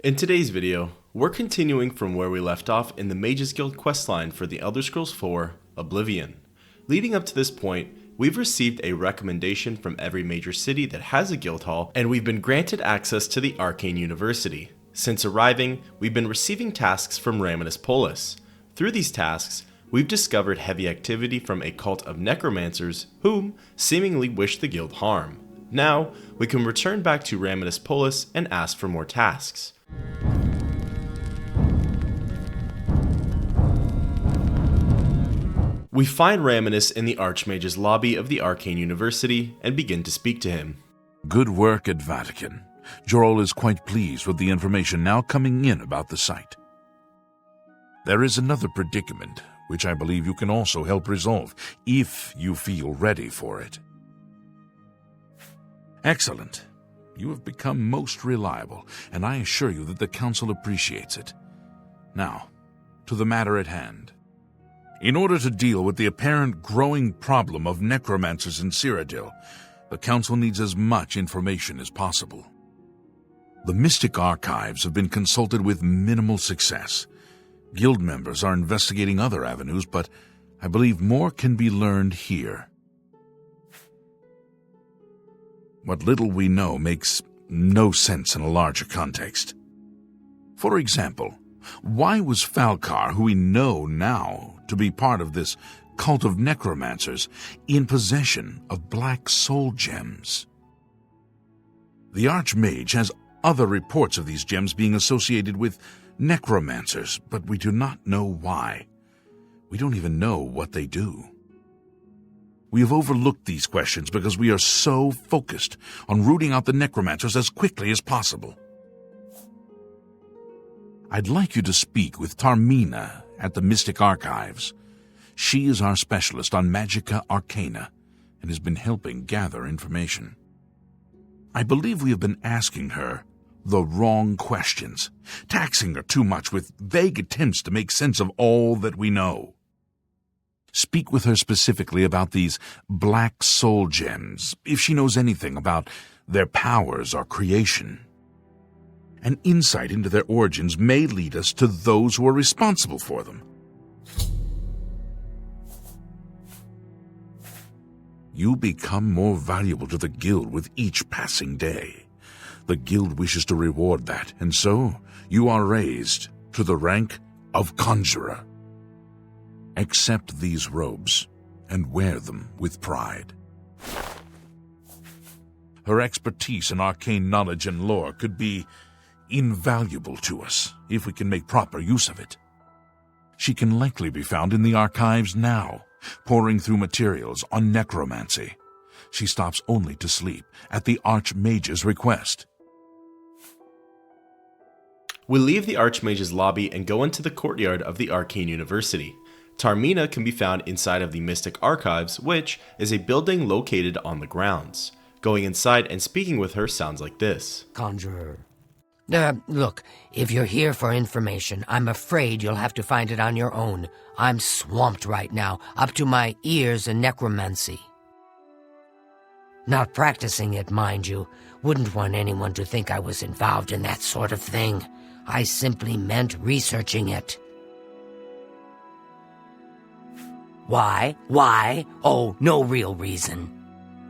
In today's video, we're continuing from where we left off in the Mages Guild questline for the Elder Scrolls 4, Oblivion. Leading up to this point, we've received a recommendation from every major city that has a guild hall, and we've been granted access to the Arcane University. Since arriving, we've been receiving tasks from Raminus Polis. Through these tasks, we've discovered heavy activity from a cult of necromancers whom seemingly wish the guild harm. Now, we can return back to Raminus Polis and ask for more tasks. We find Raminus in the Archmage's lobby of the Arcane University and begin to speak to him. Good work at Vatican. Jorol is quite pleased with the information now coming in about the site. There is another predicament, which I believe you can also help resolve, if you feel ready for it. Excellent. You have become most reliable, and I assure you that the Council appreciates it. Now, to the matter at hand. In order to deal with the apparent growing problem of necromancers in Cyrodiil, the Council needs as much information as possible. The Mystic Archives have been consulted with minimal success. Guild members are investigating other avenues, but I believe more can be learned here. What little we know makes no sense in a larger context. For example, why was Falcar, who we know now to be part of this cult of necromancers, in possession of black soul gems? The Archmage has other reports of these gems being associated with necromancers, but we do not know why. We don't even know what they do. We have overlooked these questions because we are so focused on rooting out the necromancers as quickly as possible. I'd like you to speak with Tarmina at the Mystic Archives. She is our specialist on Magica Arcana and has been helping gather information. I believe we have been asking her the wrong questions, taxing her too much with vague attempts to make sense of all that we know. Speak with her specifically about these black soul gems, if she knows anything about their powers or creation. An insight into their origins may lead us to those who are responsible for them. You become more valuable to the Guild with each passing day. The Guild wishes to reward that, and so you are raised to the rank of Conjurer. Accept these robes and wear them with pride. Her expertise in arcane knowledge and lore could be invaluable to us if we can make proper use of it. She can likely be found in the archives now, poring through materials on necromancy. She stops only to sleep at the Archmage's request. We leave the Archmage's lobby and go into the courtyard of the Arcane University. Tarmina can be found inside of the Mystic Archives, which is a building located on the grounds. Going inside and speaking with her sounds like this. Conjurer. Look, if you're here for information, I'm afraid you'll have to find it on your own. I'm swamped right now, up to my ears in necromancy. Not practicing it, mind you. Wouldn't want anyone to think I was involved in that sort of thing. I simply meant researching it. Why? Oh, no real reason.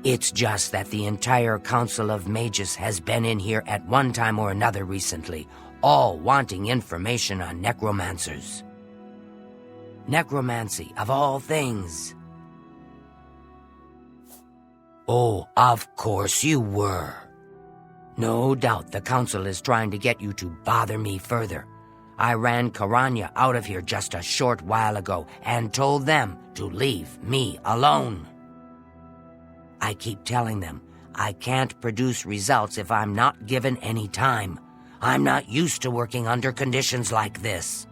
It's just that the entire Council of Mages has been in here at one time or another recently, all wanting information on necromancers. Necromancy, of all things. Oh, of course you were. No doubt the Council is trying to get you to bother me further. I ran Karanya out of here just a short while ago and told them to leave me alone. I keep telling them I can't produce results if I'm not given any time. I'm not used to working under conditions like this.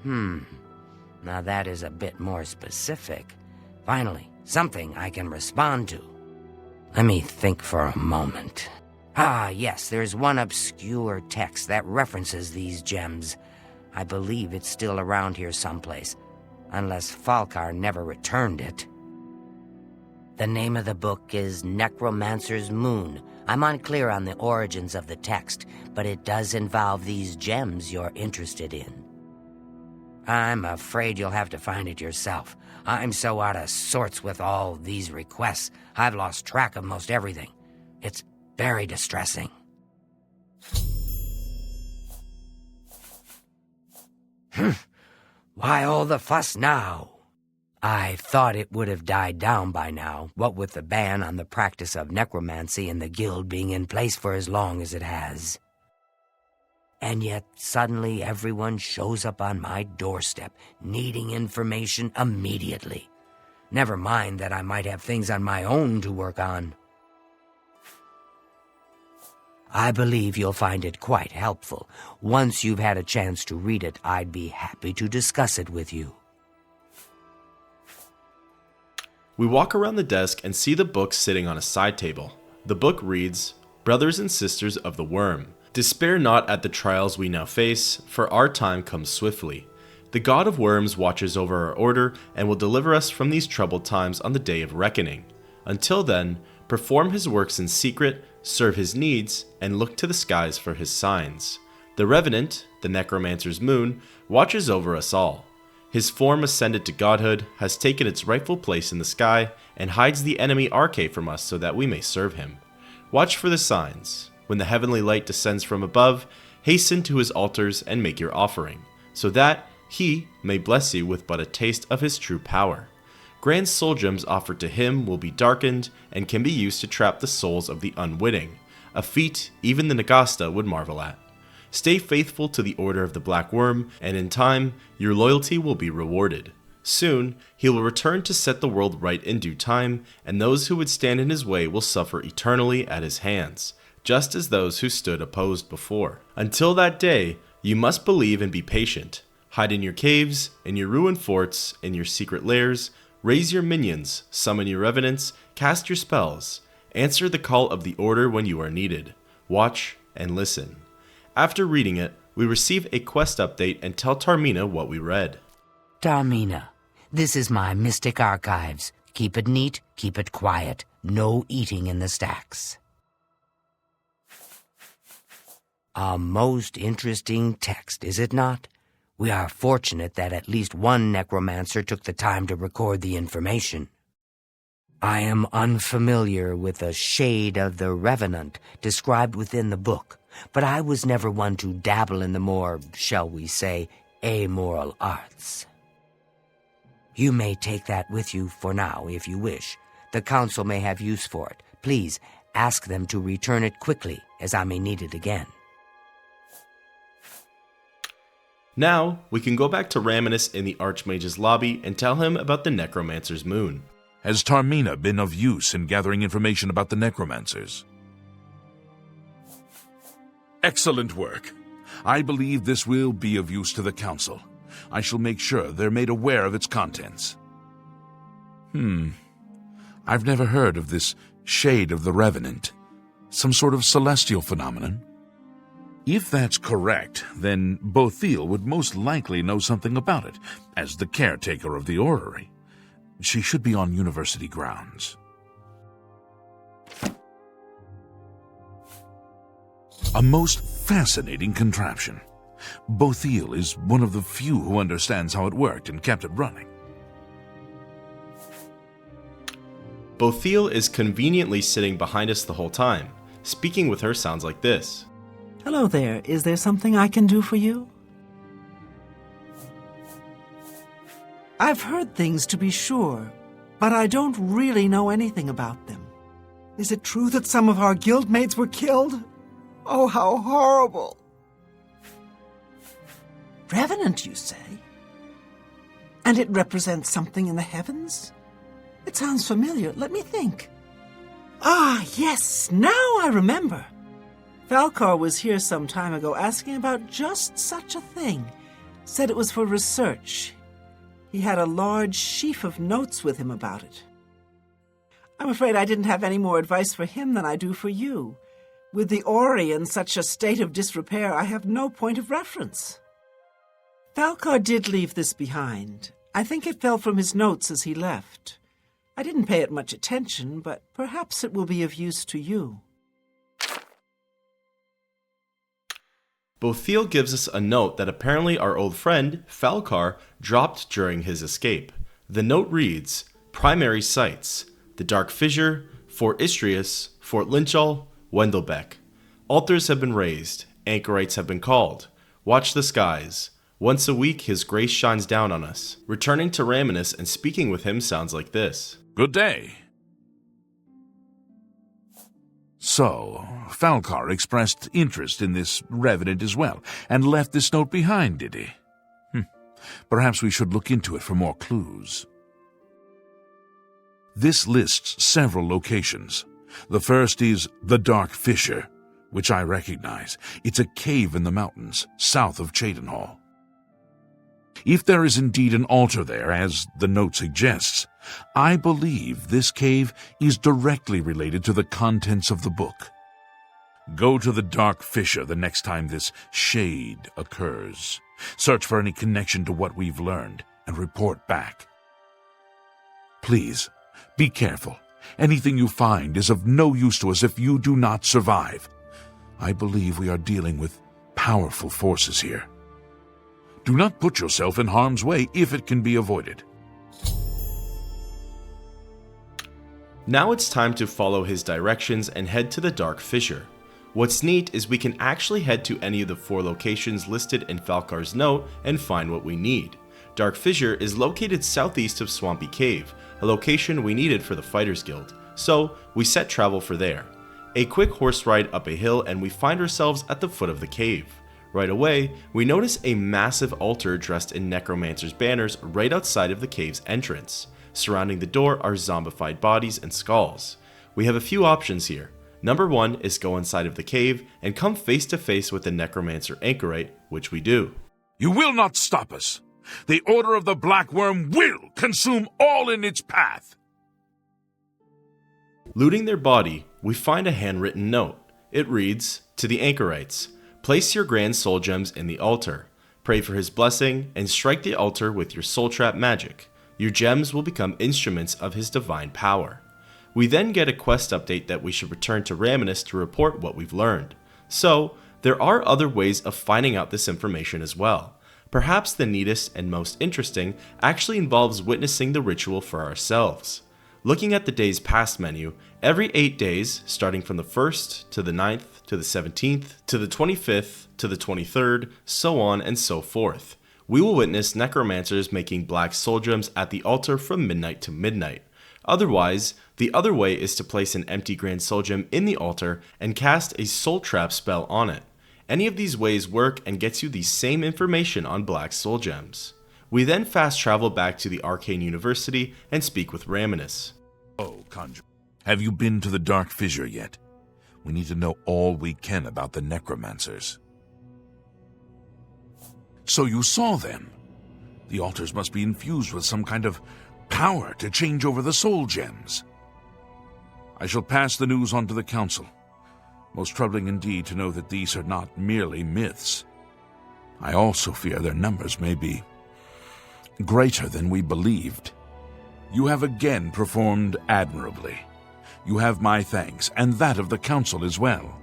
Now that is a bit more specific. Finally, something I can respond to. Let me think for a moment. Yes, there's one obscure text that references these gems. I believe it's still around here someplace, unless Falcar never returned it. The name of the book is Necromancer's Moon. I'm unclear on the origins of the text, but it does involve these gems you're interested in. I'm afraid you'll have to find it yourself. I'm so out of sorts with all these requests, I've lost track of most everything. It's very distressing. Why all the fuss now? I thought it would have died down by now, what with the ban on the practice of necromancy and the guild being in place for as long as it has. And yet suddenly everyone shows up on my doorstep, needing information immediately. Never mind that I might have things on my own to work on. I believe you'll find it quite helpful. Once you've had a chance to read it, I'd be happy to discuss it with you. We walk around the desk and see the book sitting on a side table. The book reads, Brothers and Sisters of the Worm, despair not at the trials we now face, for our time comes swiftly. The God of Worms watches over our order and will deliver us from these troubled times on the day of reckoning. Until then, perform his works in secret, serve his needs, and look to the skies for his signs. The Revenant, the Necromancer's Moon, watches over us all. His form ascended to godhood, has taken its rightful place in the sky, and hides the enemy Arche from us so that we may serve him. Watch for the signs. When the heavenly light descends from above, hasten to his altars and make your offering, so that he may bless you with but a taste of his true power. Grand soul gems offered to him will be darkened and can be used to trap the souls of the unwitting, a feat even the Nagasta would marvel at. Stay faithful to the Order of the Black Worm, and in time, your loyalty will be rewarded. Soon, he will return to set the world right in due time, and those who would stand in his way will suffer eternally at his hands, just as those who stood opposed before. Until that day, you must believe and be patient. Hide in your caves, in your ruined forts, in your secret lairs, raise your minions, summon your revenants, cast your spells, answer the call of the Order when you are needed, watch and listen. After reading it, we receive a quest update and tell Tarmina what we read. Tarmina, this is my mystic archives. Keep it neat, keep it quiet. No eating in the stacks. A most interesting text, is it not? We are fortunate that at least one necromancer took the time to record the information. I am unfamiliar with the shade of the Revenant described within the book, but I was never one to dabble in the more, shall we say, amoral arts. You may take that with you for now, if you wish. The council may have use for it. Please, ask them to return it quickly, as I may need it again. Now, we can go back to Raminus in the Archmage's lobby and tell him about the Necromancer's Moon. Has Tarmina been of use in gathering information about the necromancers? Excellent work. I believe this will be of use to the Council. I shall make sure they're made aware of its contents. I've never heard of this shade of the Revenant. Some sort of celestial phenomenon? If that's correct, then Bothil would most likely know something about it, as the caretaker of the orrery. She should be on university grounds. A most fascinating contraption. Bothil is one of the few who understands how it worked and kept it running. Bothil is conveniently sitting behind us the whole time. Speaking with her sounds like this. Hello there. Is there something I can do for you? I've heard things, to be sure, but I don't really know anything about them. Is it true that some of our guildmates were killed? Oh, how horrible! Revenant, you say? And it represents something in the heavens? It sounds familiar. Let me think. Ah, yes, now I remember. Falcar was here some time ago asking about just such a thing. Said it was for research. He had a large sheaf of notes with him about it. I'm afraid I didn't have any more advice for him than I do for you. With the Ori in such a state of disrepair, I have no point of reference. Falcar did leave this behind. I think it fell from his notes as he left. I didn't pay it much attention, but perhaps it will be of use to you. Bothiel gives us a note that apparently our old friend, Falcar, dropped during his escape. The note reads, Primary sites, the Dark Fissure, Fort Istrius, Fort Lynchall, Wendelbeck. Altars have been raised, anchorites have been called. Watch the skies. Once a week his grace shines down on us. Returning to Raminus and speaking with him sounds like this. Good day. So, Falcar expressed interest in this revenant as well, and left this note behind, did he? Perhaps we should look into it for more clues. This lists several locations. The first is the Dark Fissure, which I recognize. It's a cave in the mountains, south of Cheydinhall. If there is indeed an altar there, as the note suggests, I believe this cave is directly related to the contents of the book. Go to the Dark Fissure the next time this shade occurs. Search for any connection to what we've learned and report back. Please, be careful. Anything you find is of no use to us if you do not survive. I believe we are dealing with powerful forces here. Do not put yourself in harm's way if it can be avoided. Now it's time to follow his directions and head to the Dark Fissure. What's neat is we can actually head to any of the 4 locations listed in Falcar's note and find what we need. Dark Fissure is located southeast of Swampy Cave, a location we needed for the Fighters Guild, so we set travel for there. A quick horse ride up a hill and we find ourselves at the foot of the cave. Right away, we notice a massive altar dressed in necromancers' banners right outside of the cave's entrance. Surrounding the door are zombified bodies and skulls. We have a few options here. Number 1 is go inside of the cave and come face to face with the necromancer anchorite, which we do. You will not stop us. The Order of the Black Worm will consume all in its path. Looting their body, we find a handwritten note. It reads, To the anchorites, place your grand soul gems in the altar. Pray for his blessing and strike the altar with your soul trap magic. Your gems will become instruments of his divine power. We then get a quest update that we should return to Raminus to report what we've learned. So, there are other ways of finding out this information as well. Perhaps the neatest and most interesting actually involves witnessing the ritual for ourselves. Looking at the Days Past menu, every 8 days, starting from the 1st to the 9th to the 17th to the 25th to the 23rd, so on and so forth, we will witness necromancers making black soul gems at the altar from midnight to midnight. Otherwise, the other way is to place an empty grand soul gem in the altar and cast a soul trap spell on it. Any of these ways work and gets you the same information on black soul gems. We then fast travel back to the Arcane University and speak with Raminus. Oh, Conjure, have you been to the Dark Fissure yet? We need to know all we can about the necromancers. So you saw them. The altars must be infused with some kind of power to change over the soul gems. I shall pass the news on to the council. Most troubling indeed to know that these are not merely myths. I also fear their numbers may be greater than we believed. You have again performed admirably. You have my thanks, and that of the council as well.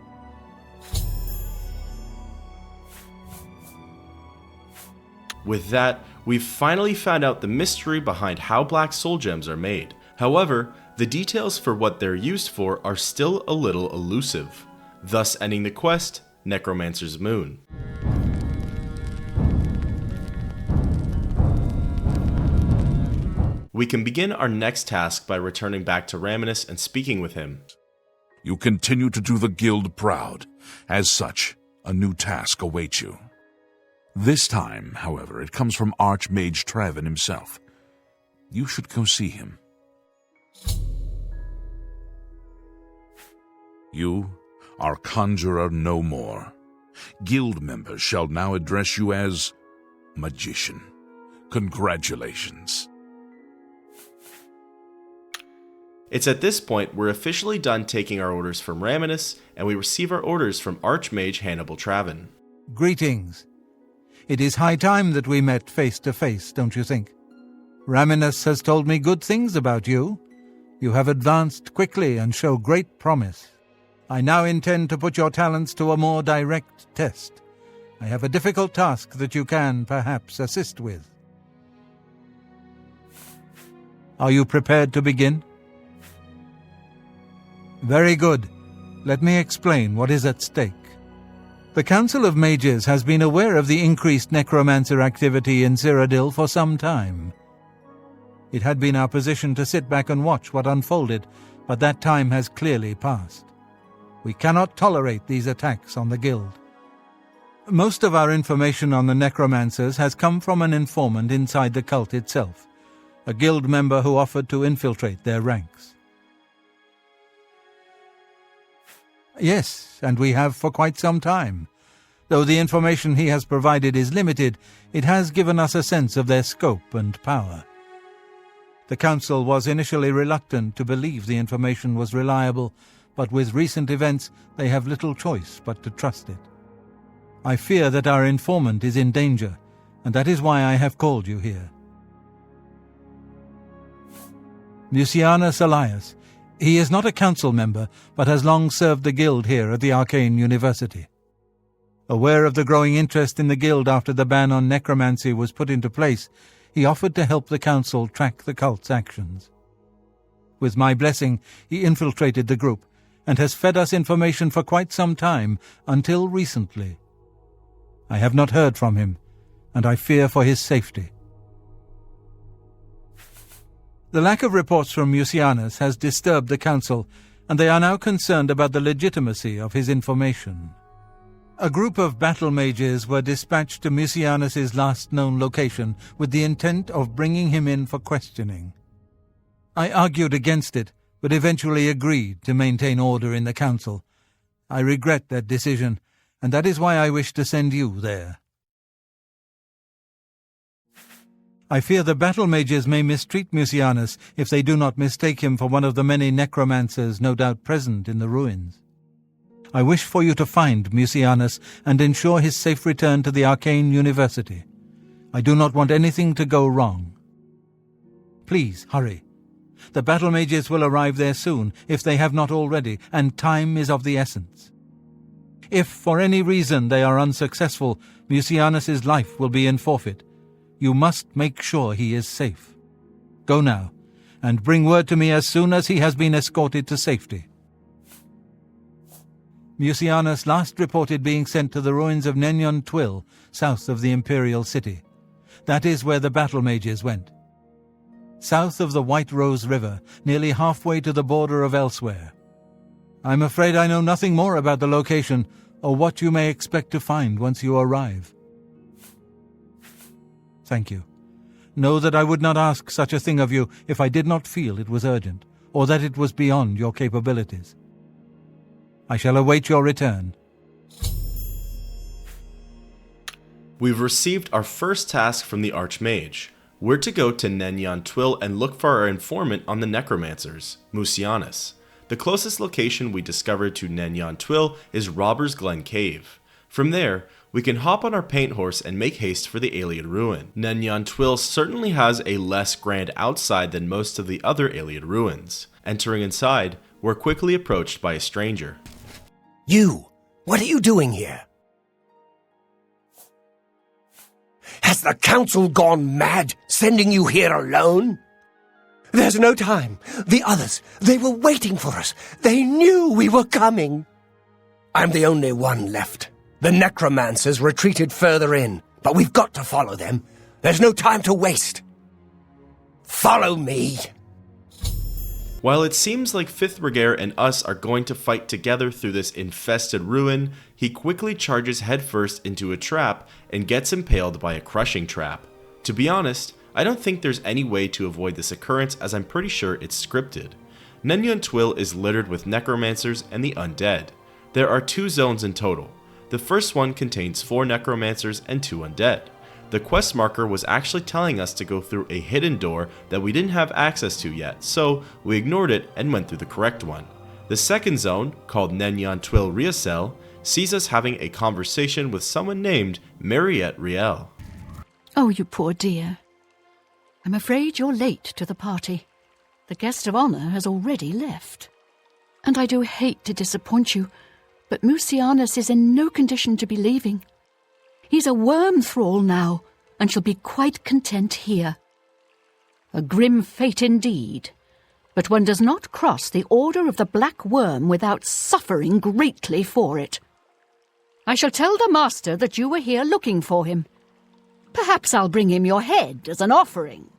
With that, we've finally found out the mystery behind how black soul gems are made. However, the details for what they're used for are still a little elusive, thus ending the quest, Necromancer's Moon. We can begin our next task by returning back to Raminus and speaking with him. You continue to do the guild proud. As such, a new task awaits you. This time, however, it comes from Archmage Trevin himself. You should go see him. You are Conjurer no more. Guild members shall now address you as Magician. Congratulations. It's at this point we're officially done taking our orders from Raminus, and we receive our orders from Archmage Hannibal Travin. Greetings. It is high time that we met face to face, don't you think? Raminus has told me good things about you, You have advanced quickly and show great promise. I now intend to put your talents to a more direct test. I have a difficult task that you can, perhaps, assist with. Are you prepared to begin? Very good. Let me explain what is at stake. The Council of Mages has been aware of the increased necromancer activity in Cyrodiil for some time. It had been our position to sit back and watch what unfolded, but that time has clearly passed. We cannot tolerate these attacks on the Guild. Most of our information on the necromancers has come from an informant inside the cult itself, a Guild member who offered to infiltrate their ranks. Yes, and we have for quite some time. Though the information he has provided is limited, it has given us a sense of their scope and power. The Council was initially reluctant to believe the information was reliable, but with recent events they have little choice but to trust it. I fear that our informant is in danger, and that is why I have called you here. Mucianus Elias. He is not a council member, but has long served the Guild here at the Arcane University. Aware of the growing interest in the Guild after the ban on necromancy was put into place, he offered to help the Council track the cult's actions. With my blessing, he infiltrated the group, and has fed us information for quite some time, until recently. I have not heard from him, and I fear for his safety. The lack of reports from Mucianus has disturbed the Council, and they are now concerned about the legitimacy of his information. A group of battle mages were dispatched to Mucianus's last known location with the intent of bringing him in for questioning. I argued against it, but eventually agreed to maintain order in the Council. I regret that decision, and that is why I wish to send you there. I fear the battle mages may mistreat Mucianus if they do not mistake him for one of the many necromancers no doubt present in the ruins. I wish for you to find Mucianus and ensure his safe return to the Arcane University. I do not want anything to go wrong. Please, hurry. The battle mages will arrive there soon, if they have not already, and time is of the essence. If, for any reason, they are unsuccessful, Mucianus's life will be in forfeit. You must make sure he is safe. Go now, and bring word to me as soon as he has been escorted to safety. Mucianus last reported being sent to the ruins of Nenyon Twill, south of the Imperial City. That is where the battle mages went. South of the White Rose River, nearly halfway to the border of elsewhere. I'm afraid I know nothing more about the location, or what you may expect to find once you arrive. Thank you. Know that I would not ask such a thing of you if I did not feel it was urgent, or that it was beyond your capabilities. I shall await your return. We've received our first task from the Archmage. We're to go to Nenyon Twill and look for our informant on the necromancers, Mucianus. The closest location we discovered to Nenyon Twill is Robber's Glen Cave. From there, we can hop on our paint horse and make haste for the Ayleid ruin. Nenyon Twill certainly has a less grand outside than most of the other Ayleid ruins. Entering inside, we're quickly approached by a stranger. You! What are you doing here? Has the Council gone mad, sending you here alone? There's no time. The others, they were waiting for us. They knew we were coming. I'm the only one left. The necromancers retreated further in, but we've got to follow them. There's no time to waste. Follow me. While it seems like Fifth Regair and us are going to fight together through this infested ruin, he quickly charges headfirst into a trap and gets impaled by a crushing trap. To be honest, I don't think there's any way to avoid this occurrence, as I'm pretty sure it's scripted. Nenyon Twill is littered with necromancers and the undead. There are 2 zones in total. The first one contains 4 necromancers and 2 undead. The quest marker was actually telling us to go through a hidden door that we didn't have access to yet, so we ignored it and went through the correct one. The second zone, called Nenyon Twill Riacel, sees us having a conversation with someone named Mariette Riel. Oh, you poor dear. I'm afraid you're late to the party. The guest of honor has already left. And I do hate to disappoint you, but Musianus is in no condition to be leaving. He's a worm thrall now, and shall be quite content here. A grim fate indeed, but one does not cross the order of the Black Worm without suffering greatly for it. I shall tell the master that you were here looking for him. Perhaps I'll bring him your head as an offering.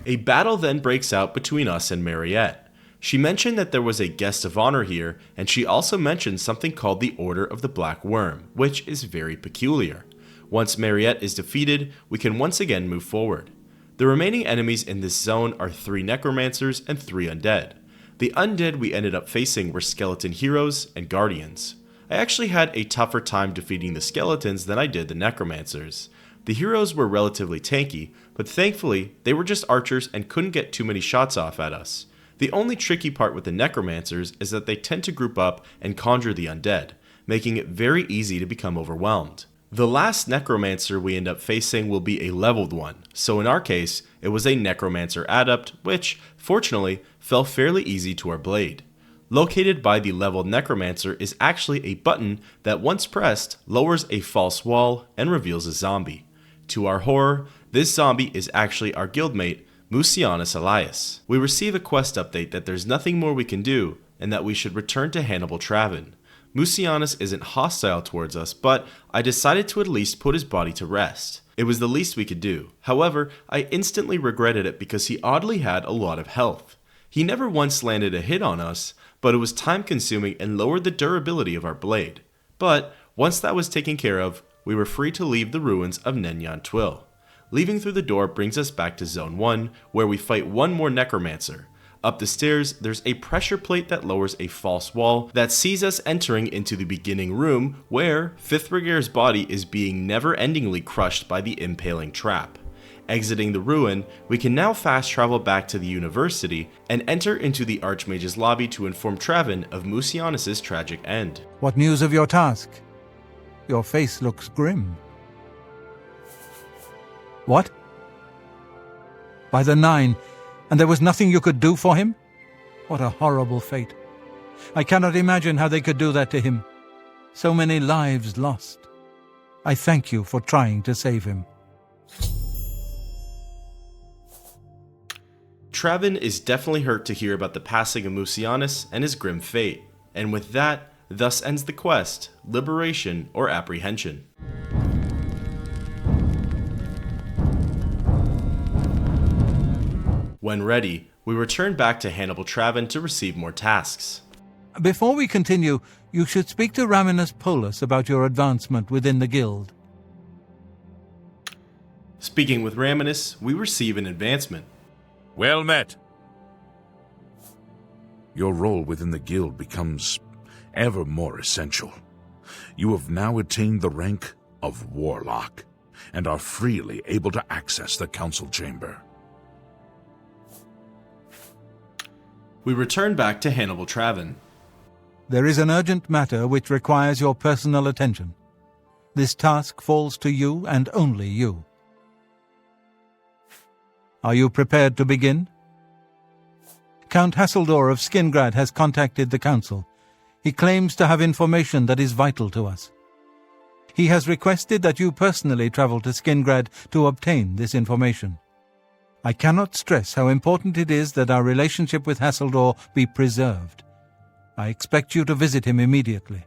A battle then breaks out between us and Mariette. She mentioned that there was a guest of honor here, and she also mentioned something called the Order of the Black Worm, which is very peculiar. Once Mariette is defeated, we can once again move forward. The remaining enemies in this zone are 3 necromancers and 3 undead. The undead we ended up facing were skeleton heroes and guardians. I actually had a tougher time defeating the skeletons than I did the necromancers. The heroes were relatively tanky, but thankfully they were just archers and couldn't get too many shots off at us. The only tricky part with the necromancers is that they tend to group up and conjure the undead, making it very easy to become overwhelmed. The last necromancer we end up facing will be a leveled one, so in our case, it was a necromancer adept, which, fortunately, fell fairly easy to our blade. Located by the leveled necromancer is actually a button that once pressed lowers a false wall and reveals a zombie. To our horror, this zombie is actually our guildmate, Musianus Elias. We receive a quest update that there's nothing more we can do, and that we should return to Hannibal Travin. Musianus isn't hostile towards us, but I decided to at least put his body to rest. It was the least we could do. However, I instantly regretted it because he oddly had a lot of health. He never once landed a hit on us, but it was time consuming and lowered the durability of our blade. But once that was taken care of, we were free to leave the ruins of Nenyan Twill. Leaving through the door brings us back to Zone 1, where we fight one more necromancer. Up the stairs, there's a pressure plate that lowers a false wall that sees us entering into the beginning room, where Fifth Brigare's body is being never-endingly crushed by the impaling trap. Exiting the ruin, we can now fast travel back to the university and enter into the Archmage's lobby to inform Travin of Musianus' tragic end. What news of your task? Your face looks grim. What? By the 9, and there was nothing you could do for him? What a horrible fate. I cannot imagine how they could do that to him. So many lives lost. I thank you for trying to save him. Travin is definitely hurt to hear about the passing of Musianus and his grim fate, and with that, thus ends the quest, Liberation or Apprehension. When ready, we return back to Hannibal Travin to receive more tasks. Before we continue, you should speak to Raminus Polus about your advancement within the guild. Speaking with Raminus, we receive an advancement. Well met. Your role within the guild becomes ever more essential. You have now attained the rank of Warlock, and are freely able to access the council chamber. We return back to Hannibal Travin. There is an urgent matter which requires your personal attention. This task falls to you and only you. Are you prepared to begin? Count Hasseldor of Skingrad has contacted the council. He claims to have information that is vital to us. He has requested that you personally travel to Skingrad to obtain this information. I cannot stress how important it is that our relationship with Hasseldor be preserved. I expect you to visit him immediately.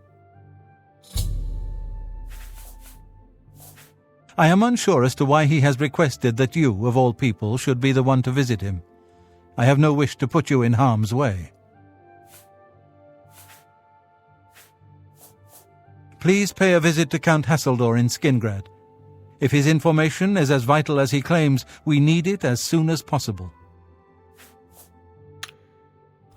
I am unsure as to why he has requested that you, of all people, should be the one to visit him. I have no wish to put you in harm's way. Please pay a visit to Count Hasseldor in Skingrad. If his information is as vital as he claims, we need it as soon as possible.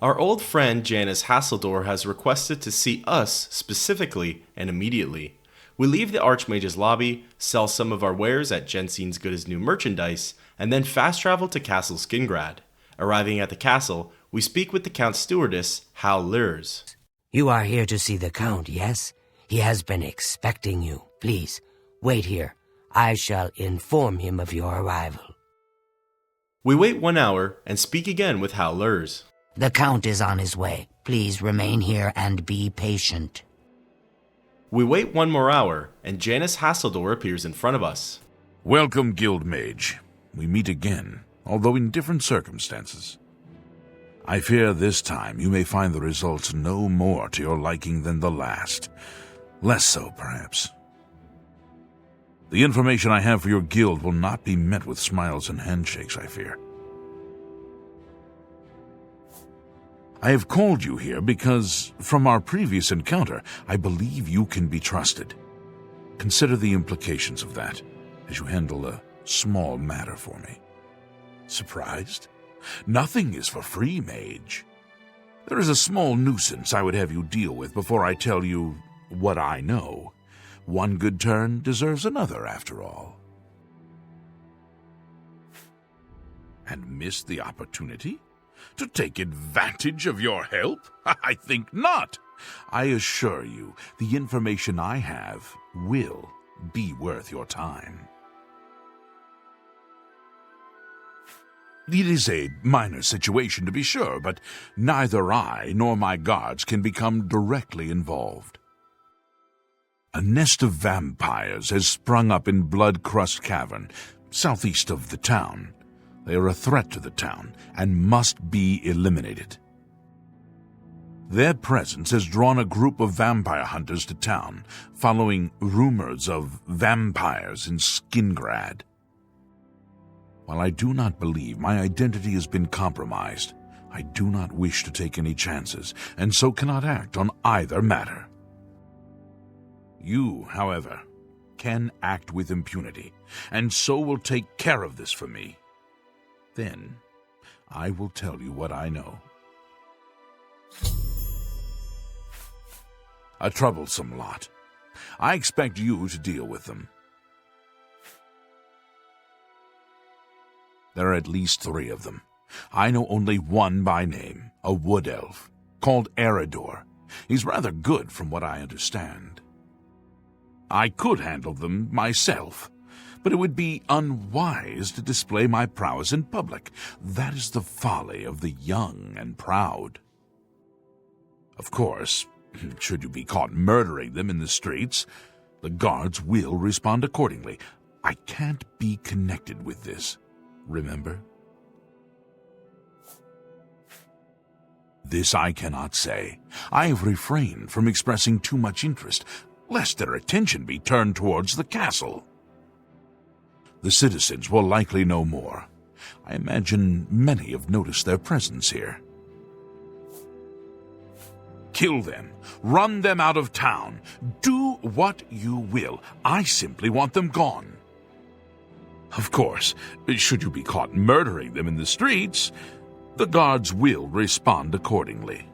Our old friend Janice Hasseldor has requested to see us specifically and immediately. We leave the Archmage's lobby, sell some of our wares at Jensen's Good as New merchandise, and then fast travel to Castle Skingrad. Arriving at the castle, we speak with the Count's stewardess, Hal Lurs. You are here to see the Count, yes? He has been expecting you. Please, wait here. I shall inform him of your arrival. We wait 1 hour and speak again with Hal Lurs. The Count is on his way. Please remain here and be patient. We wait 1 more hour, and Janice Hasseldor appears in front of us. Welcome, Guild Mage. We meet again, although in different circumstances. I fear this time you may find the results no more to your liking than the last. Less so, perhaps. The information I have for your guild will not be met with smiles and handshakes, I fear. I have called you here because, from our previous encounter, I believe you can be trusted. Consider the implications of that as you handle a small matter for me. Surprised? Nothing is for free, mage. There is a small nuisance I would have you deal with before I tell you what I know. One good turn deserves another, after all. And miss the opportunity? To take advantage of your help? I think not. I assure you, the information I have will be worth your time. It is a minor situation, to be sure, but neither I nor my guards can become directly involved. A nest of vampires has sprung up in Blood-Crust Cavern, southeast of the town. They are a threat to the town and must be eliminated. Their presence has drawn a group of vampire hunters to town, following rumors of vampires in Skingrad. While I do not believe my identity has been compromised, I do not wish to take any chances, and so cannot act on either matter. You, however, can act with impunity, and so will take care of this for me. Then, I will tell you what I know. A troublesome lot. I expect you to deal with them. There are at least 3 of them. I know only one by name, a wood elf, called Eridor. He's rather good from what I understand. I could handle them myself, but it would be unwise to display my prowess in public. That is the folly of the young and proud. Of course, should you be caught murdering them in the streets, the guards will respond accordingly. I can't be connected with this, remember? This I cannot say. I have refrained from expressing too much interest, lest their attention be turned towards the castle. The citizens will likely know more. I imagine many have noticed their presence here. Kill them. Run them out of town. Do what you will. I simply want them gone. Of course, should you be caught murdering them in the streets, the guards will respond accordingly.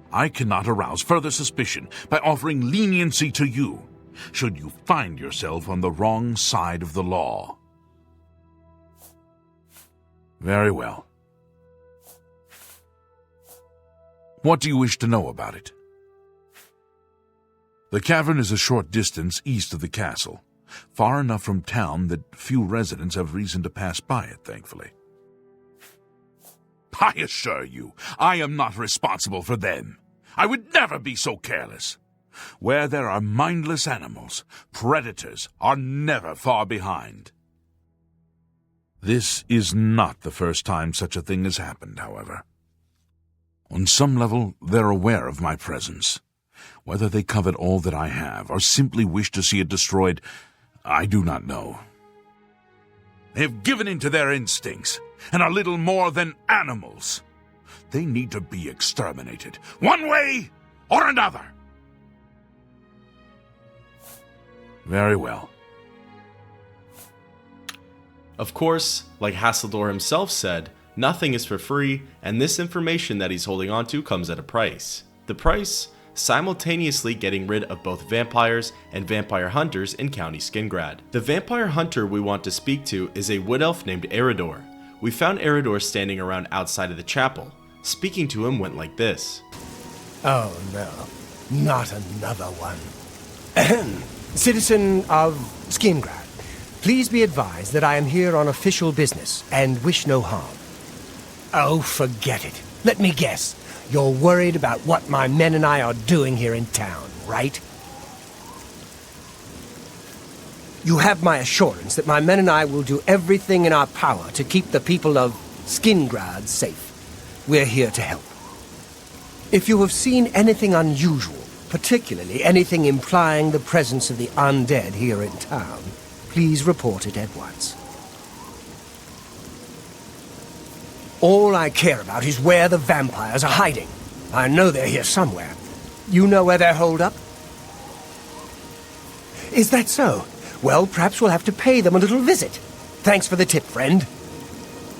I cannot arouse further suspicion by offering leniency to you, should you find yourself on the wrong side of the law. Very well. What do you wish to know about it? The cavern is a short distance east of the castle, far enough from town that few residents have reason to pass by it, thankfully. I assure you, I am not responsible for them. I would never be so careless. Where there are mindless animals, predators are never far behind. This is not the first time such a thing has happened, however. On some level, they're aware of my presence. Whether they covet all that I have, or simply wish to see it destroyed, I do not know. They have given in to their instincts, and are little more than animals. They need to be exterminated, one way or another. Very well. Of course, like Hasseldor himself said, nothing is for free, and this information that he's holding on to comes at a price. The price? Simultaneously getting rid of both vampires and vampire hunters in County Skingrad. The vampire hunter we want to speak to is a wood elf named Eridor. We found Eridor standing around outside of the chapel. Speaking to him went like this. Oh no, not another one. Ahem. Citizen of Skingrad. Please be advised that I am here on official business and wish no harm. Oh, forget it. Let me guess. You're worried about what my men and I are doing here in town, right? You have my assurance that my men and I will do everything in our power to keep the people of Skingrad safe. We're here to help. If you have seen anything unusual, particularly anything implying the presence of the undead here in town, please report it at once. All I care about is where the vampires are hiding. I know they're here somewhere. You know where they're holed up? Is that so? Well, perhaps we'll have to pay them a little visit. Thanks for the tip, friend.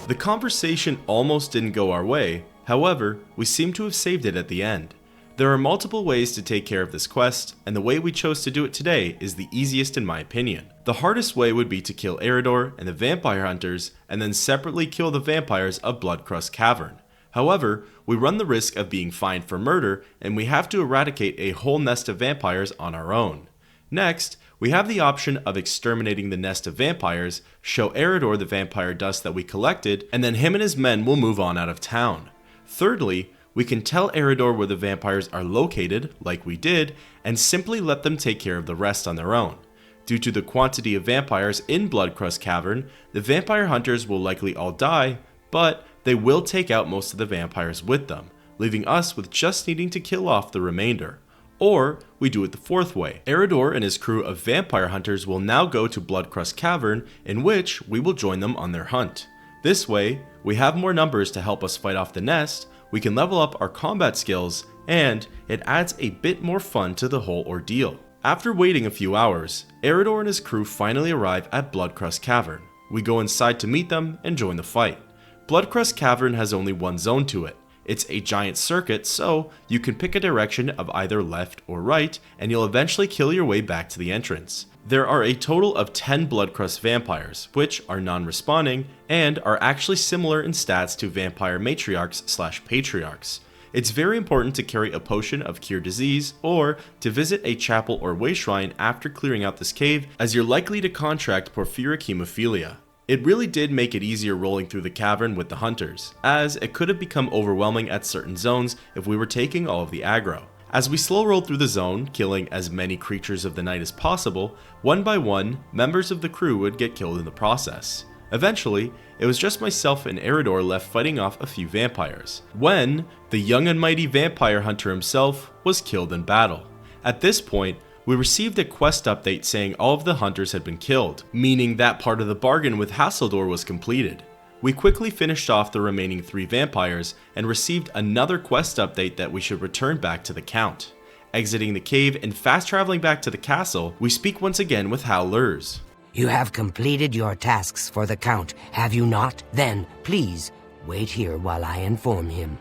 The conversation almost didn't go our way, however, we seem to have saved it at the end. There are multiple ways to take care of this quest, and the way we chose to do it today is the easiest in my opinion. The hardest way would be to kill Eridor and the vampire hunters, and then separately kill the vampires of Bloodcrust Cavern. However, we run the risk of being fined for murder, and we have to eradicate a whole nest of vampires on our own. Next, we have the option of exterminating the nest of vampires, show Eridor the vampire dust that we collected, and then him and his men will move on out of town. Thirdly, we can tell Eridor where the vampires are located, like we did, and simply let them take care of the rest on their own. Due to the quantity of vampires in Bloodcrust Cavern, the vampire hunters will likely all die, but they will take out most of the vampires with them, leaving us with just needing to kill off the remainder. Or, we do it the fourth way. Eridor and his crew of vampire hunters will now go to Bloodcrust Cavern, in which we will join them on their hunt. This way, we have more numbers to help us fight off the nest, we can level up our combat skills, and it adds a bit more fun to the whole ordeal. After waiting a few hours, Eridor and his crew finally arrive at Bloodcrust Cavern. We go inside to meet them and join the fight. Bloodcrust Cavern has only one zone to it. It's a giant circuit, so you can pick a direction of either left or right, and you'll eventually kill your way back to the entrance. There are a total of 10 Bloodcrust vampires, which are non-respawning, and are actually similar in stats to vampire matriarchs/patriarchs. It's very important to carry a potion of cure disease, or to visit a chapel or way shrine after clearing out this cave, as you're likely to contract porphyric hemophilia. It really did make it easier rolling through the cavern with the hunters, as it could have become overwhelming at certain zones if we were taking all of the aggro. As we slow rolled through the zone, killing as many creatures of the night as possible, one by one, members of the crew would get killed in the process. Eventually, it was just myself and Eridor left fighting off a few vampires, when the young and mighty vampire hunter himself was killed in battle. At this point, we received a quest update saying all of the hunters had been killed, meaning that part of the bargain with Hasseldor was completed. We quickly finished off the remaining 3 vampires and received another quest update that we should return back to the Count. Exiting the cave and fast traveling back to the castle, we speak once again with Howlers. You have completed your tasks for the Count, have you not? Then, please, wait here while I inform him.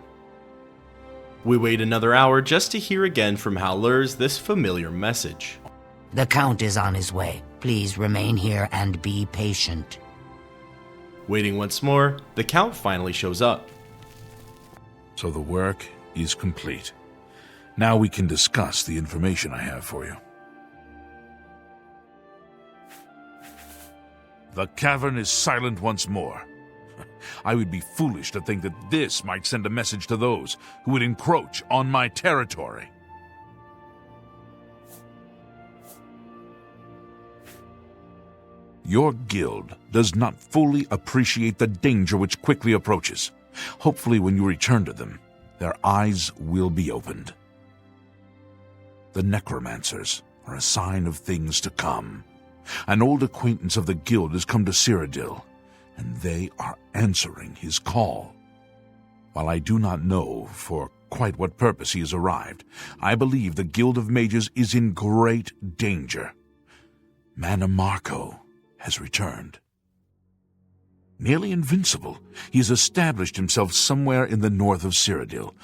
We wait another hour just to hear again from Howlers this familiar message. The Count is on his way. Please remain here and be patient. Waiting once more, the Count finally shows up. So the work is complete. Now we can discuss the information I have for you. The cavern is silent once more. I would be foolish to think that this might send a message to those who would encroach on my territory. Your guild does not fully appreciate the danger which quickly approaches. Hopefully, when you return to them, their eyes will be opened. The necromancers are a sign of things to come. An old acquaintance of the guild has come to Cyrodiil, and they are answering his call. While I do not know for quite what purpose he has arrived, I believe the Guild of Mages is in great danger. Mannimarco has returned. Nearly invincible, he has established himself somewhere in the north of Cyrodiil.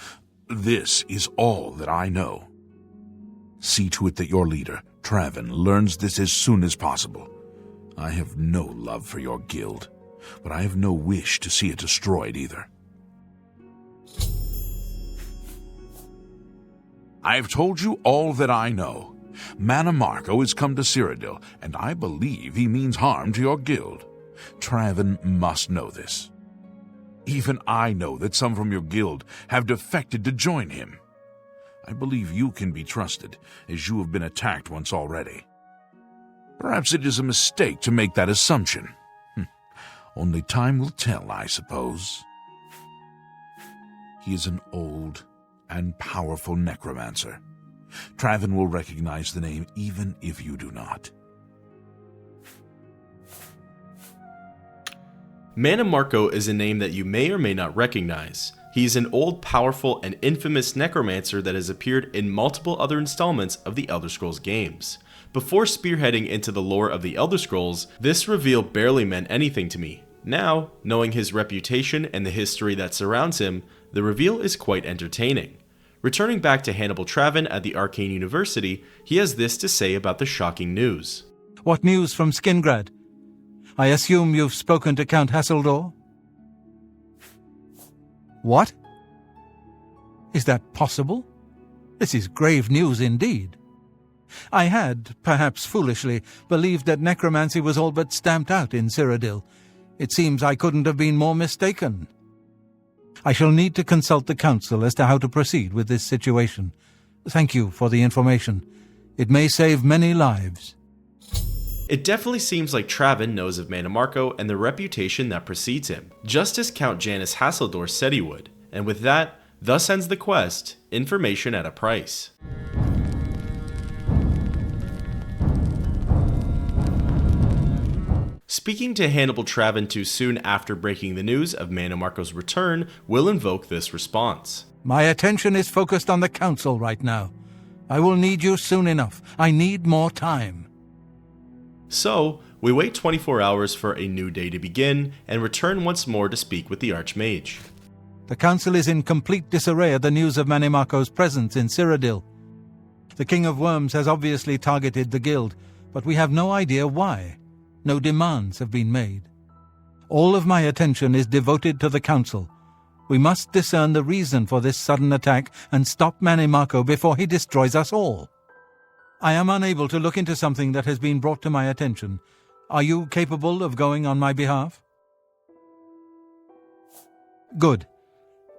This is all that I know. See to it that your leader, Traven, learns this as soon as possible. I have no love for your guild, but I have no wish to see it destroyed either. I have told you all that I know. Manimarco has come to Cyrodiil, and I believe he means harm to your guild. Traven must know this. Even I know that some from your guild have defected to join him. I believe you can be trusted, as you have been attacked once already. Perhaps it is a mistake to make that assumption. Only time will tell, I suppose. He is an old and powerful necromancer. Traven will recognize the name even if you do not. Manimarco is a name that you may or may not recognize. He is an old, powerful, and infamous necromancer that has appeared in multiple other installments of the Elder Scrolls games. Before spearheading into the lore of the Elder Scrolls, this reveal barely meant anything to me. Now, knowing his reputation and the history that surrounds him, the reveal is quite entertaining. Returning back to Hannibal Traven at the Arcane University, he has this to say about the shocking news. What news from Skingrad? I assume you've spoken to Count Hasseldor? What? Is that possible? This is grave news indeed. I had, perhaps foolishly, believed that necromancy was all but stamped out in Cyrodiil. It seems I couldn't have been more mistaken. I shall need to consult the council as to how to proceed with this situation. Thank you for the information. It may save many lives. It definitely seems like Traven knows of Manimarco and the reputation that precedes him, just as Count Janus Hasseldor said he would. And with that, thus ends the quest, Information at a Price. Speaking to Hannibal Traven too soon after breaking the news of Manimarco's return will invoke this response. My attention is focused on the council right now. I will need you soon enough. I need more time. So, we wait 24 hours for a new day to begin, and return once more to speak with the Archmage. The council is in complete disarray at the news of Manimarco's presence in Cyrodiil. The King of Worms has obviously targeted the guild, but we have no idea why. No demands have been made. All of my attention is devoted to the council. We must discern the reason for this sudden attack and stop Manimarco before he destroys us all. I am unable to look into something that has been brought to my attention. Are you capable of going on my behalf? Good.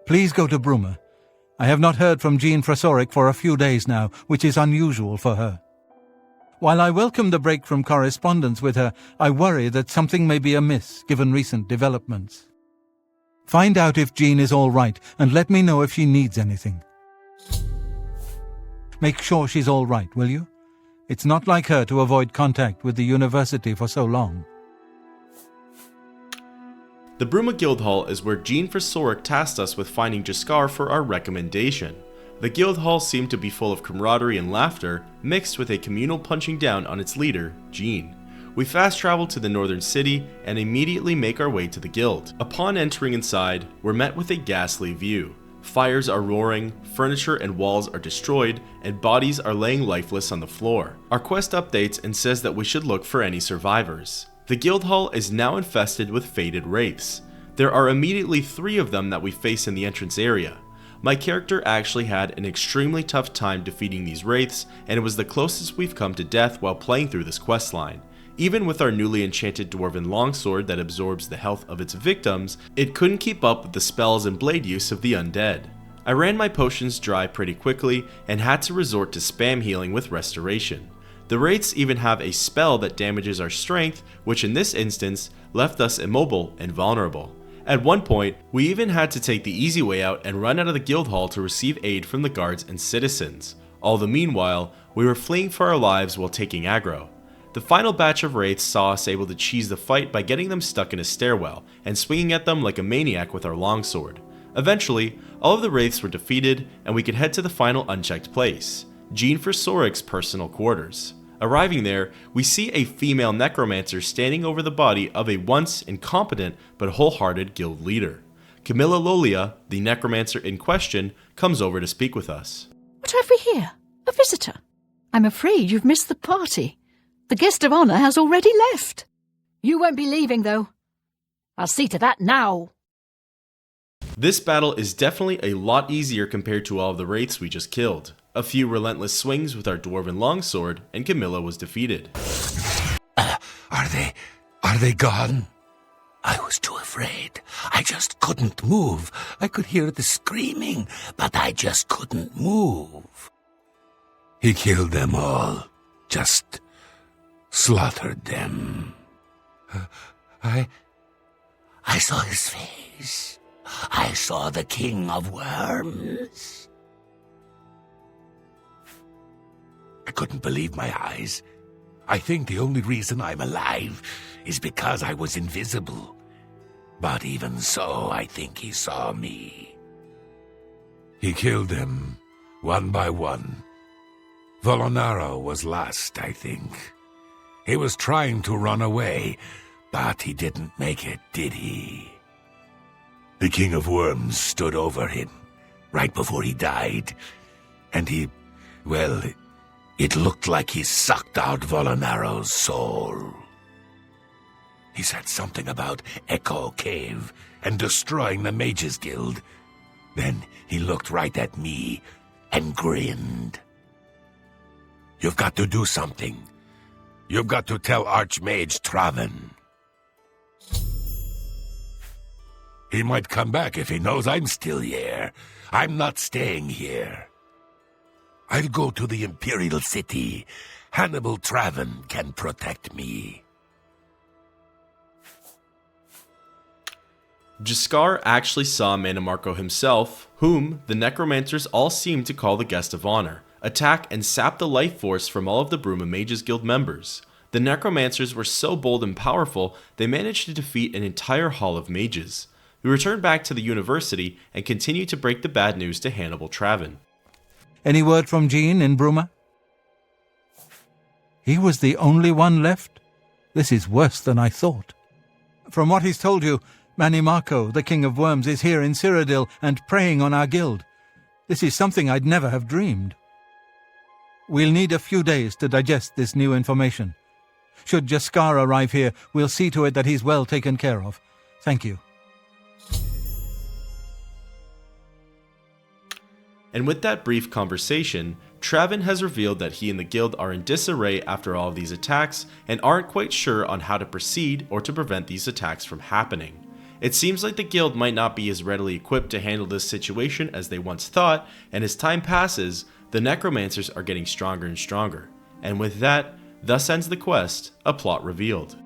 Please go to Bruma. I have not heard from Jean Frasoric for a few days now, which is unusual for her. While I welcome the break from correspondence with her, I worry that something may be amiss given recent developments. Find out if Jean is all right and let me know if she needs anything. Make sure she's all right, will you? It's not like her to avoid contact with the university for so long. The Bruma Guildhall is where Jean Frasoric tasked us with finding Jaskar for our recommendation. The Guildhall seemed to be full of camaraderie and laughter, mixed with a communal punching down on its leader, Jean. We fast travel to the northern city and immediately make our way to the guild. Upon entering inside, we're met with a ghastly view. Fires are roaring, furniture and walls are destroyed, and bodies are laying lifeless on the floor. Our quest updates and says that we should look for any survivors. The Guildhall is now infested with faded wraiths. There are immediately 3 of them that we face in the entrance area. My character actually had an extremely tough time defeating these wraiths, and it was the closest we've come to death while playing through this questline. Even with our newly enchanted dwarven longsword that absorbs the health of its victims, it couldn't keep up with the spells and blade use of the undead. I ran my potions dry pretty quickly and had to resort to spam healing with restoration. The wraiths even have a spell that damages our strength, which in this instance left us immobile and vulnerable. At one point, we even had to take the easy way out and run out of the guild hall to receive aid from the guards and citizens. All the meanwhile, we were fleeing for our lives while taking aggro. The final batch of wraiths saw us able to cheese the fight by getting them stuck in a stairwell and swinging at them like a maniac with our longsword. Eventually, all of the wraiths were defeated and we could head to the final unchecked place, Jean Frasoric's personal quarters. Arriving there, we see a female necromancer standing over the body of a once incompetent but wholehearted guild leader. Camilla Lolia, the necromancer in question, comes over to speak with us. What have we here? A visitor? I'm afraid you've missed the party. The guest of honor has already left. You won't be leaving, though. I'll see to that now. This battle is definitely a lot easier compared to all of the wraiths we just killed. A few relentless swings with our dwarven longsword, and Camilla was defeated. Are they gone? I was too afraid. I just couldn't move. I could hear the screaming, but I just couldn't move. He killed them all. Just slaughtered them. I saw his face. I saw the King of Worms. I couldn't believe my eyes. I think the only reason I'm alive is because I was invisible. But even so, I think he saw me. He killed them, one by one. Volonaro was last, I think. He was trying to run away, but he didn't make it, did he? The King of Worms stood over him, right before he died, and it looked like he sucked out Volonaro's soul. He said something about Echo Cave and destroying the Mages Guild. Then he looked right at me and grinned. You've got to do something. You've got to tell Archmage Traven. He might come back if he knows I'm still here. I'm not staying here. I'll go to the Imperial City. Hannibal Traven can protect me. Jaskar actually saw Mannimarco himself, whom the necromancers all seemed to call the guest of honor, attack and sap the life force from all of the Bruma Mages Guild members. The necromancers were so bold and powerful, they managed to defeat an entire hall of mages. We returned back to the university and continued to break the bad news to Hannibal Traven. Any word from Jean in Bruma? He was the only one left? This is worse than I thought. From what he's told you, Mannimarco, the King of Worms, is here in Cyrodiil and preying on our guild. This is something I'd never have dreamed. We'll need a few days to digest this new information. Should Jaskar arrive here, we'll see to it that he's well taken care of. Thank you. And with that brief conversation, Traven has revealed that he and the guild are in disarray after all of these attacks and aren't quite sure on how to proceed or to prevent these attacks from happening. It seems like the guild might not be as readily equipped to handle this situation as they once thought, and as time passes, the necromancers are getting stronger and stronger. And with that, thus ends the quest, A Plot Revealed.